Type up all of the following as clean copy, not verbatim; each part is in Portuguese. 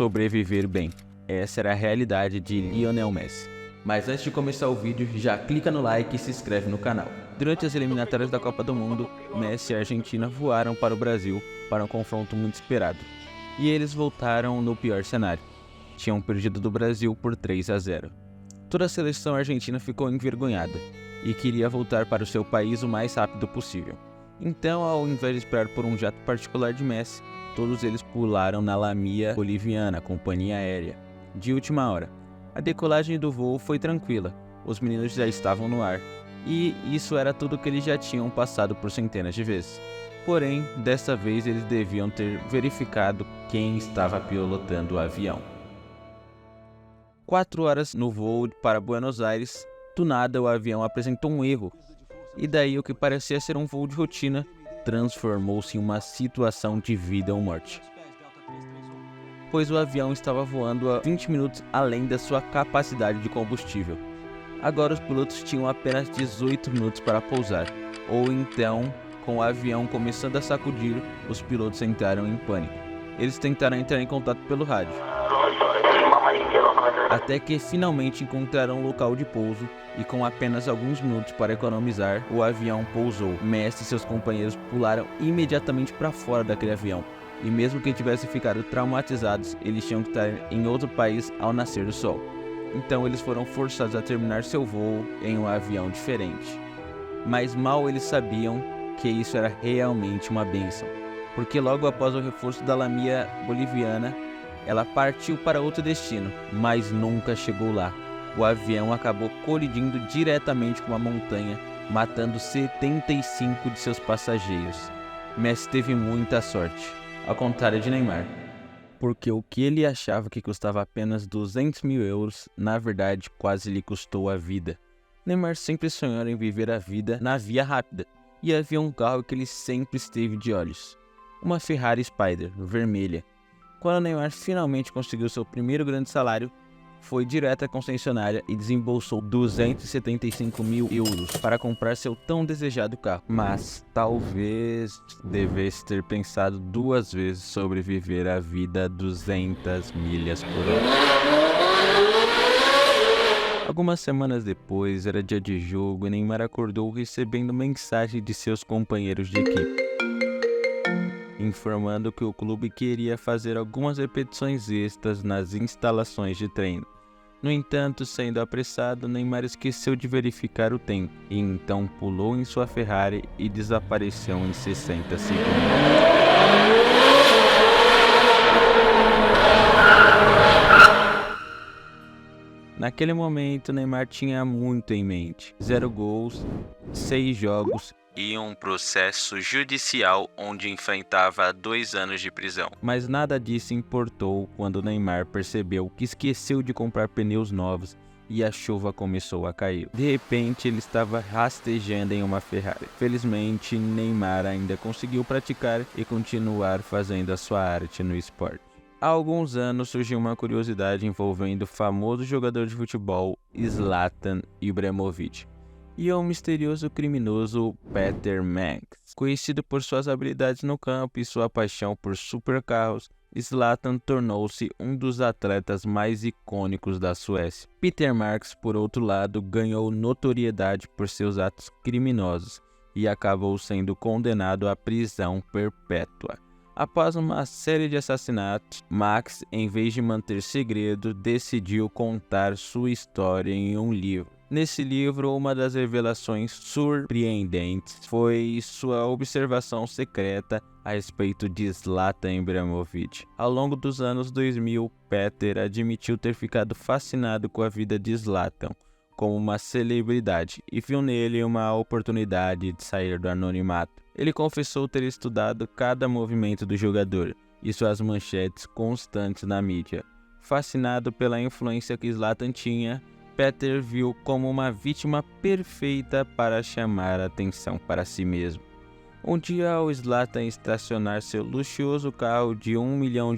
sobreviver bem. Essa era a realidade de Lionel Messi. Mas antes de começar o vídeo, já clica no like e se inscreve no canal. Durante as eliminatórias da Copa do Mundo, Messi e a Argentina voaram para o Brasil para um confronto muito esperado. E eles voltaram no pior cenário. Tinham perdido do Brasil por 3-0. Toda a seleção argentina ficou envergonhada e queria voltar para o seu país o mais rápido possível. Então, ao invés de esperar por um jato particular de Messi, todos eles pularam na Lamia Boliviana, companhia aérea, de última hora. A decolagem do voo foi tranquila, os meninos já estavam no ar, e isso era tudo que eles já tinham passado por centenas de vezes. Porém, dessa vez eles deviam ter verificado quem estava pilotando o avião. 4 horas no voo para Buenos Aires, do nada o avião apresentou um erro, e daí o que parecia ser um voo de rotina transformou-se em uma situação de vida ou morte. Pois o avião estava voando a 20 minutos além da sua capacidade de combustível. Agora os pilotos tinham apenas 18 minutos para pousar, ou então, com o avião começando a sacudir, os pilotos entraram em pânico. Eles tentaram entrar em contato pelo rádio, até que finalmente encontraram um local de pouso e com apenas alguns minutos para economizar, o avião pousou. Messi e seus companheiros pularam imediatamente para fora daquele avião. E mesmo que tivessem ficado traumatizados, eles tinham que estar em outro país ao nascer do sol. Então eles foram forçados a terminar seu voo em um avião diferente. Mas mal eles sabiam que isso era realmente uma bênção, porque logo após o reforço da Lamia Boliviana, ela partiu para outro destino, mas nunca chegou lá. O avião acabou colidindo diretamente com uma montanha, matando 75 de seus passageiros. Messi teve muita sorte, ao contrário de Neymar, porque o que ele achava que custava apenas 200 mil euros, na verdade quase lhe custou a vida. Neymar sempre sonhou em viver a vida na via rápida, e havia um carro que ele sempre esteve de olhos, uma Ferrari Spider, vermelha. Quando Neymar finalmente conseguiu seu primeiro grande salário, foi direto à concessionária e desembolsou 275 mil euros para comprar seu tão desejado carro. Mas talvez devesse ter pensado 2 vezes sobre viver a vida a 200 milhas por hora. Algumas semanas depois, era dia de jogo e Neymar acordou recebendo mensagem de seus companheiros de equipe, informando que o clube queria fazer algumas repetições extras nas instalações de treino. No entanto, sendo apressado, Neymar esqueceu de verificar o tempo, e então pulou em sua Ferrari e desapareceu em 60 segundos. Naquele momento, Neymar tinha muito em mente: 0 gols, 6 jogos e um processo judicial onde enfrentava 2 anos de prisão. Mas nada disso importou quando Neymar percebeu que esqueceu de comprar pneus novos e a chuva começou a cair. De repente, ele estava rastejando em uma Ferrari. Felizmente, Neymar ainda conseguiu praticar e continuar fazendo a sua arte no esporte. Há alguns anos surgiu uma curiosidade envolvendo o famoso jogador de futebol Zlatan Ibrahimovic e o misterioso criminoso Peter Manx. Conhecido por suas habilidades no campo e sua paixão por supercarros, Zlatan tornou-se um dos atletas mais icônicos da Suécia. Peter Marks, por outro lado, ganhou notoriedade por seus atos criminosos e acabou sendo condenado à prisão perpétua. Após uma série de assassinatos, Max, em vez de manter segredo, decidiu contar sua história em um livro. Nesse livro, uma das revelações surpreendentes foi sua observação secreta a respeito de Zlatan Ibrahimovic. Ao longo dos anos 2000, Peter admitiu ter ficado fascinado com a vida de Zlatan como uma celebridade e viu nele uma oportunidade de sair do anonimato. Ele confessou ter estudado cada movimento do jogador e suas manchetes constantes na mídia. Fascinado pela influência que Zlatan tinha, Peter viu como uma vítima perfeita para chamar a atenção para si mesmo. Um dia, ao Zlatan estacionar seu luxuoso carro de $1 milhão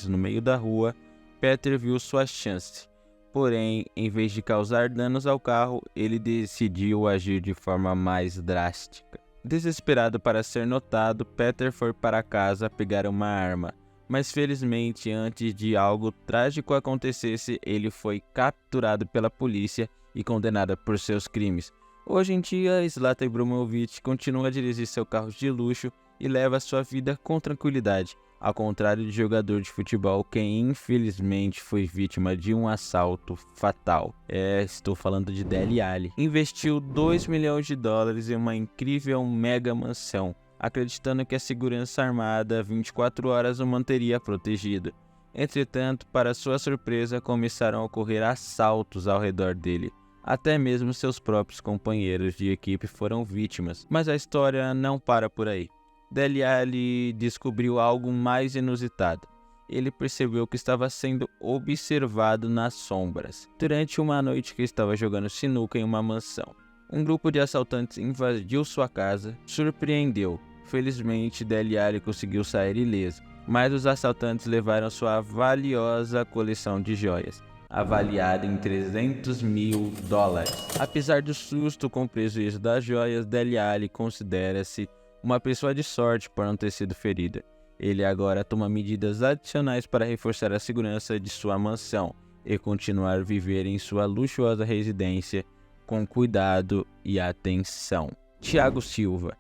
no meio da rua, Peter viu sua chance. Porém, em vez de causar danos ao carro, ele decidiu agir de forma mais drástica. Desesperado para ser notado, Peter foi para casa pegar uma arma, Mas felizmente, antes de algo trágico acontecesse, ele foi capturado pela polícia e condenado por seus crimes. Hoje em dia, Zlatan Ibrahimovic continua a dirigir seu carro de luxo e leva sua vida com tranquilidade, ao contrário de jogador de futebol que infelizmente foi vítima de um assalto fatal. Estou falando de Dele Alli. Investiu $2 milhões em uma incrível mega mansão, acreditando que a segurança armada 24 horas o manteria protegido. Entretanto, para sua surpresa, começaram a ocorrer assaltos ao redor dele. Até mesmo seus próprios companheiros de equipe foram vítimas. Mas a história não para por aí. Dele Alli descobriu algo mais inusitado. Ele percebeu que estava sendo observado nas sombras. Durante uma noite que estava jogando sinuca em uma mansão, um grupo de assaltantes invadiu sua casa, surpreendeu. Felizmente, Dele Alli conseguiu sair ileso, mas os assaltantes levaram sua valiosa coleção de joias, avaliada em $300 mil. Apesar do susto com o prejuízo das joias, Dele Alli considera-se uma pessoa de sorte por não ter sido ferida. Ele agora toma medidas adicionais para reforçar a segurança de sua mansão e continuar a viver em sua luxuosa residência com cuidado e atenção. Thiago Silva.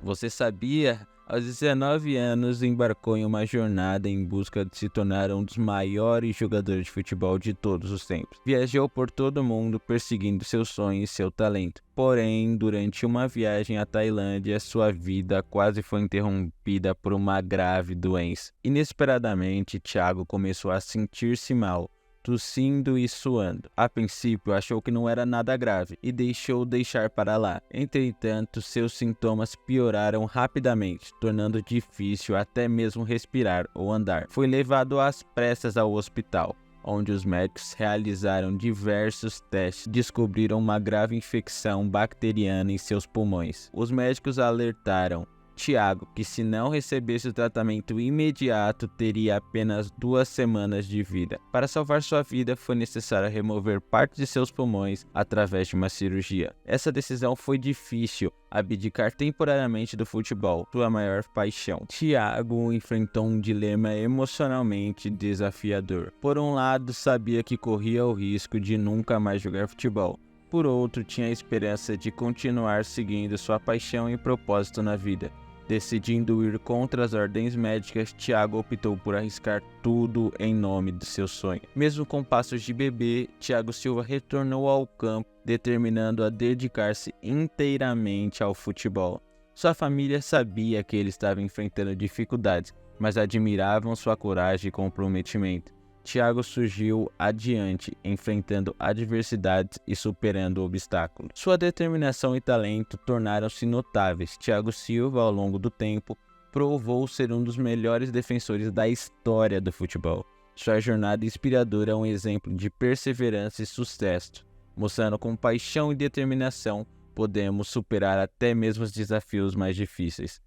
Você sabia? Aos 19 anos, embarcou em uma jornada em busca de se tornar um dos maiores jogadores de futebol de todos os tempos. Viajou por todo o mundo perseguindo seu sonho e seu talento. Porém, durante uma viagem à Tailândia, sua vida quase foi interrompida por uma grave doença. Inesperadamente, Thiago começou a sentir-se mal, tossindo e suando. A princípio, achou que não era nada grave e deixar para lá. Entretanto, seus sintomas pioraram rapidamente, tornando difícil até mesmo respirar ou andar. Foi levado às pressas ao hospital, onde os médicos realizaram diversos testes e descobriram uma grave infecção bacteriana em seus pulmões. Os médicos alertaram Thiago que, se não recebesse o tratamento imediato, teria apenas 2 semanas de vida. Para salvar sua vida, foi necessário remover parte de seus pulmões através de uma cirurgia. Essa decisão foi difícil, abdicar temporariamente do futebol, sua maior paixão. Thiago enfrentou um dilema emocionalmente desafiador. Por um lado, sabia que corria o risco de nunca mais jogar futebol. Por outro, tinha a esperança de continuar seguindo sua paixão e propósito na vida. Decidindo ir contra as ordens médicas, Thiago optou por arriscar tudo em nome do seu sonho. Mesmo com passos de bebê, Thiago Silva retornou ao campo, determinando a dedicar-se inteiramente ao futebol. Sua família sabia que ele estava enfrentando dificuldades, mas admiravam sua coragem e comprometimento. Thiago surgiu adiante, enfrentando adversidades e superando obstáculos. Sua determinação e talento tornaram-se notáveis. Thiago Silva, ao longo do tempo, provou ser um dos melhores defensores da história do futebol. Sua jornada inspiradora é um exemplo de perseverança e sucesso, mostrando com paixão e determinação podemos superar até mesmo os desafios mais difíceis.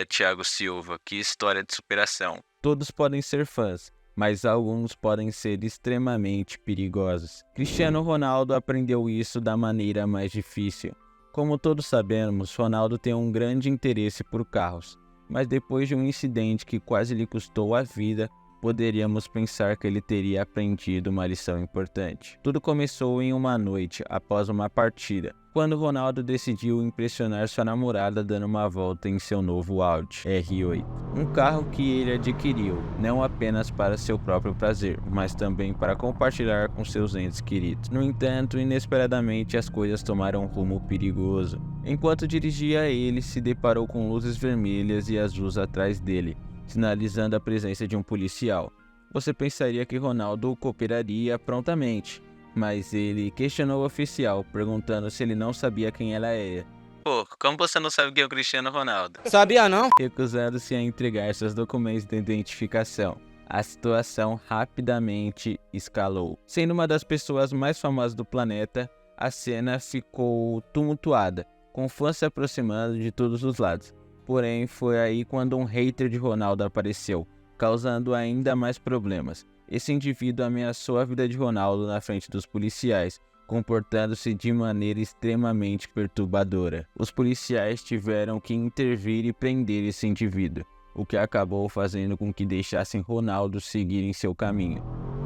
Thiago Silva, que história de superação. Todos podem ser fãs, mas alguns podem ser extremamente perigosos. Cristiano Ronaldo aprendeu isso da maneira mais difícil. Como todos sabemos, Ronaldo tem um grande interesse por carros, mas depois de um incidente que quase lhe custou a vida, poderíamos pensar que ele teria aprendido uma lição importante. Tudo começou em uma noite, após uma partida, quando Ronaldo decidiu impressionar sua namorada dando uma volta em seu novo Audi R8. Um carro que ele adquiriu, não apenas para seu próprio prazer, mas também para compartilhar com seus entes queridos. No entanto, inesperadamente as coisas tomaram um rumo perigoso. Enquanto dirigia, ele se deparou com luzes vermelhas e azuis atrás dele, sinalizando a presença de um policial. Você pensaria que Ronaldo cooperaria prontamente, mas ele questionou o oficial, perguntando se ele não sabia quem ela era. Pô, como você não sabe quem é o Cristiano Ronaldo? Sabia não? Recusando-se a entregar seus documentos de identificação. A situação rapidamente escalou. Sendo uma das pessoas mais famosas do planeta, a cena ficou tumultuada, com fãs se aproximando de todos os lados. Porém, foi aí quando um hater de Ronaldo apareceu, causando ainda mais problemas. Esse indivíduo ameaçou a vida de Ronaldo na frente dos policiais, comportando-se de maneira extremamente perturbadora. Os policiais tiveram que intervir e prender esse indivíduo. o que acabou fazendo com que deixassem Ronaldo seguir em seu caminho.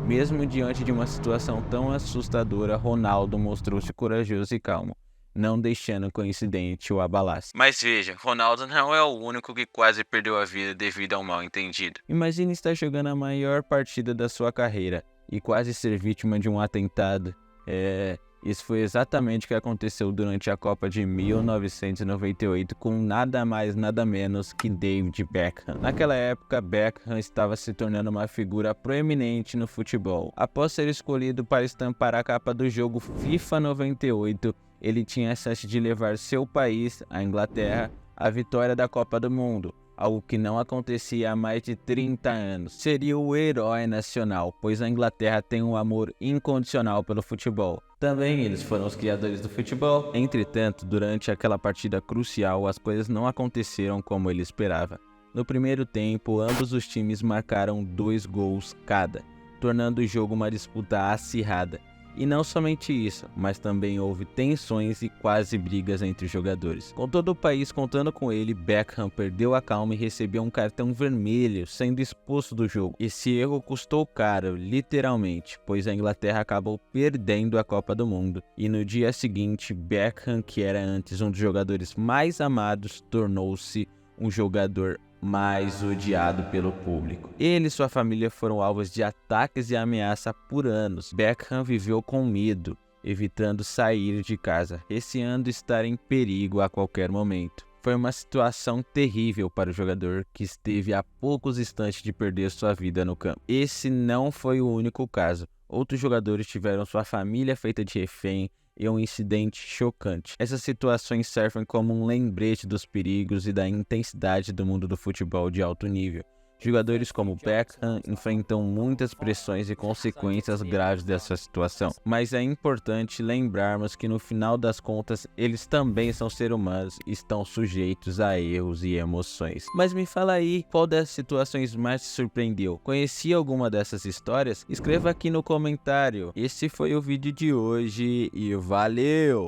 Mesmo diante de uma situação tão assustadora, Ronaldo mostrou-se corajoso e calmo, não deixando que o incidente o abalasse. Mas veja, Ronaldo não é o único que quase perdeu a vida devido a um mal-entendido. Imagine estar jogando a maior partida da sua carreira e quase ser vítima de um atentado. Isso foi exatamente o que aconteceu durante a Copa de 1998 com nada mais nada menos que David Beckham. Naquela época, Beckham estava se tornando uma figura proeminente no futebol. Após ser escolhido para estampar a capa do jogo FIFA 98, ele tinha a chance de levar seu país, a Inglaterra, à vitória da Copa do Mundo, algo que não acontecia há mais de 30 anos. Seria o herói nacional, pois a Inglaterra tem um amor incondicional pelo futebol. Também eles foram os criadores do futebol. Entretanto, durante aquela partida crucial, as coisas não aconteceram como ele esperava. No primeiro tempo, ambos os times marcaram 2 gols cada, tornando o jogo uma disputa acirrada. E não somente isso, mas também houve tensões e quase brigas entre os jogadores. Com todo o país contando com ele, Beckham perdeu a calma e recebeu um cartão vermelho, sendo expulso do jogo. Esse erro custou caro, literalmente, pois a Inglaterra acabou perdendo a Copa do Mundo. E no dia seguinte, Beckham, que era antes um dos jogadores mais amados, tornou-se um jogador mais odiado pelo público. Ele e sua família foram alvos de ataques e ameaça por anos. Beckham viveu com medo, evitando sair de casa, receando estar em perigo a qualquer momento. Foi uma situação terrível para o jogador, que esteve a poucos instantes de perder sua vida no campo. Esse não foi o único caso. Outros jogadores tiveram sua família feita de refém e um incidente chocante. Essas situações servem como um lembrete dos perigos e da intensidade do mundo do futebol de alto nível. Jogadores como Beckham enfrentam muitas pressões e consequências graves dessa situação, mas é importante lembrarmos que no final das contas eles também são seres humanos e estão sujeitos a erros e emoções. Mas me fala aí, qual das situações mais te surpreendeu? Conhecia alguma dessas histórias? Escreva aqui no comentário. Esse foi o vídeo de hoje e valeu!